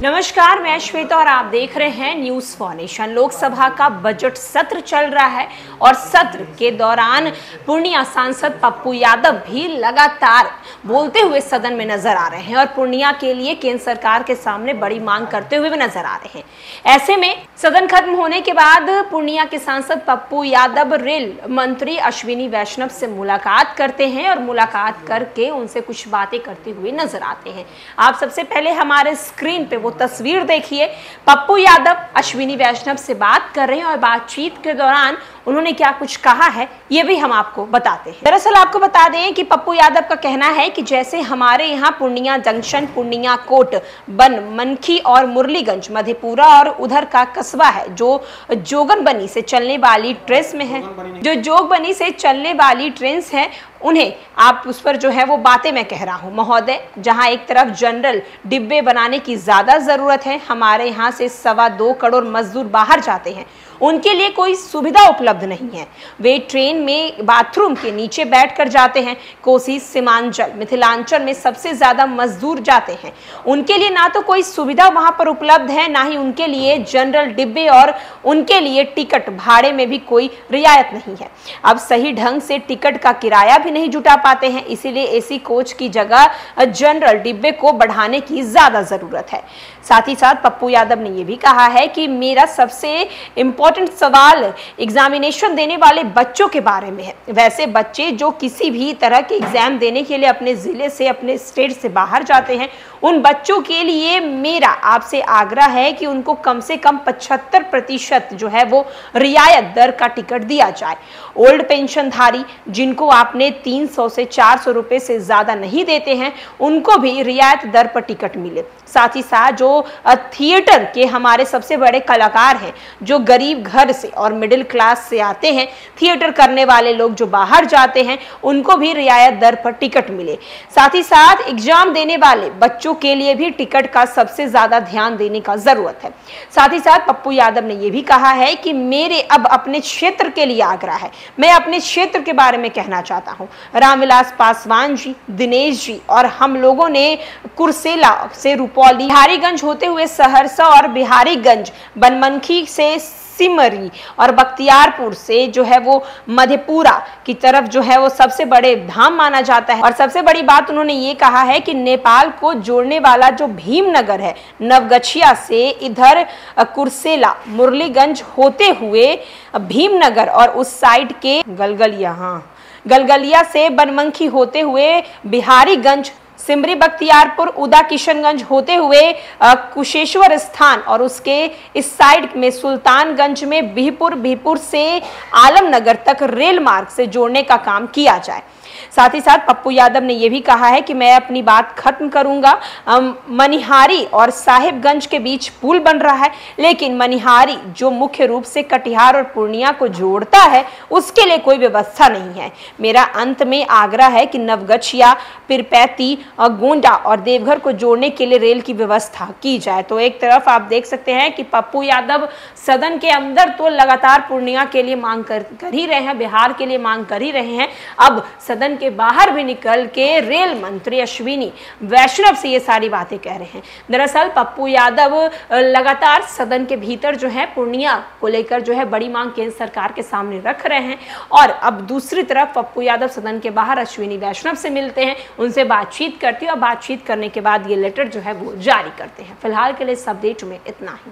नमस्कार, मैं श्वेता और आप देख रहे हैं न्यूज फॉर्नेशन। लोकसभा का बजट सत्र चल रहा है और सत्र के दौरान पूर्णिया सांसद पप्पू यादव भी लगातार बोलते हुए सदन में नजर आ रहे हैं और पूर्णिया के लिए केंद्र सरकार के सामने बड़ी मांग करते हुए भी नजर आ रहे हैं। ऐसे में सदन खत्म होने के बाद पूर्णिया के सांसद पप्पू यादव रेल मंत्री अश्विनी वैष्णव से मुलाकात करते हैं और मुलाकात करके उनसे कुछ बातें करते हुए नजर आते हैं। आप सबसे पहले हमारे स्क्रीन पे वो तस्वीर देखिए। पप्पू यादव अश्विनी वैष्णव से बात कर रहे हैं और बातचीत के दौरान उन्होंने क्या कुछ कहा है ये भी हम आपको बताते हैं। दरअसल आपको बता दें कि पप्पू यादव का कहना है कि जैसे हमारे यहाँ पूर्णिया जंक्शन, पूर्णिया कोट, बनमनखी और मुरलीगंज, मधेपुरा और उधर का कस्बा है जो जोगनबनी से चलने वाली ट्रेन में है, जो जोगबनी से चलने वाली ट्रेन है, उन्हें आप उस पर जो है वो बातें मैं कह रहा हूँ महोदय। जहां एक तरफ जनरल डिब्बे बनाने की ज्यादा जरूरत है, हमारे यहाँ से 2.25 करोड़ मजदूर बाहर जाते हैं, उनके लिए कोई सुविधा उपलब्ध नहीं है। वे ट्रेन में बाथरूम के नीचे बैठकर जाते हैं। कोसी, सीमांचल, मिथिलांचल में सबसे ज्यादा मजदूर जाते हैं, उनके लिए ना तो कोई सुविधा वहां पर उपलब्ध है, ना ही उनके लिए जनरल डिब्बे और उनके लिए टिकट भाड़े में भी कोई रियायत नहीं है। अब सही ढंग से टिकट का किराया भी नहीं जुटा पाते हैं, इसीलिए एसी कोच की जगह जनरल डिब्बे को बढ़ाने की ज्यादा जरूरत है। साथ ही साथ पप्पू यादव ने यह भी कहा है कि मेरा सबसे इंपॉर्टेंट सवाल एग्जामिनेशन देने वाले बच्चों के बारे में है। वैसे बच्चे जो किसी भी तरह के एग्जाम देने के लिए अपने जिले से, अपने स्टेट से बाहर जाते हैं, उन बच्चों के लिए मेरा आपसे आग्रह है कि उनको कम से कम 75% जो है वो रियायत दर का टिकट दिया जाए। ओल्ड पेंशनधारी जिनको आपने 300 से 400 रुपए से ज्यादा नहीं देते हैं, उनको भी रियायत दर पर टिकट मिले। साथ ही साथ जो थिएटर के हमारे सबसे बड़े कलाकार हैं, जो गरीब घर से और मिडिल क्लास से आते हैं, थिएटर करने वाले लोग जो बाहर जाते हैं, उनको भी रियायत दर पर टिकट मिले। साथ ही साथ एग्जाम देने वाले बच्चों के लिए भी टिकट का सबसे ज्यादा ध्यान देने का जरूरत है। साथ ही साथ पप्पू यादव ने यह भी कहा है कि मेरे अब अपने क्षेत्र के लिए आग्रह है। मैं अपने क्षेत्र के बारे में कहना चाहता हूं। रामविलास पासवान जी, दिनेश जी और हम लोगों ने कुर्सेला से रुपौली, बिहारीगंज होते हुए सहरसा और बिहारीगंज, बनमनखी से सिमरी और बख्तियारपुर से जो है वो मधेपुरा की तरफ जो है वो सबसे बड़े धाम माना जाता है। और सबसे बड़ी बात उन्होंने ये कहा है कि नेपाल को जोड़ने वाला जो भीमनगर है, नवगछिया से इधर कुर्सेला, मुरलीगंज होते हुए भीमनगर और उस साइड के गलगलिया से बनमनखी होते हुए बिहारीगंज, सिमरी, बख्तियारपुर, उदा, किशनगंज होते हुए कुशेश्वर स्थान और उसके इस साइड में सुल्तानगंज में बिहपुर से आलमनगर तक रेल मार्ग से जोड़ने का काम किया जाए। साथ ही साथ पप्पू यादव ने यह भी कहा है कि मैं अपनी बात खत्म करूंगा। मनिहारी और साहिबगंज के बीच पुल बन रहा है, लेकिन मनिहारी जो मुख्य रूप से कटिहार और पूर्णिया को जोड़ता है, उसके लिए कोई व्यवस्था नहीं है। मेरा अंत में आग्रह है कि नवगछिया, पिरपैती, गोंडा और देवघर को जोड़ने के लिए रेल की व्यवस्था की जाए। तो एक तरफ आप देख सकते हैं कि पप्पू यादव सदन के अंदर तो लगातार पूर्णिया के लिए मांग कर ही रहे हैं, बिहार के लिए मांग कर ही रहे हैं। अब सदन के बाहर भी निकल के रेल मंत्री अश्विनी वैष्णव से ये सारी बातें कह रहे हैं। दरअसल पप्पू यादव लगातार सदन के भीतर जो है पूर्णिया को लेकर जो है बड़ी मांग केंद्र सरकार के सामने रख रहे हैं और अब दूसरी तरफ पप्पू यादव सदन के बाहर अश्विनी वैष्णव से मिलते हैं, उनसे बातचीत करते हैं और बातचीत करने के बाद ये लेटर जो है वो जारी करते हैं। फिलहाल के लिए इस अपडेट में इतना ही।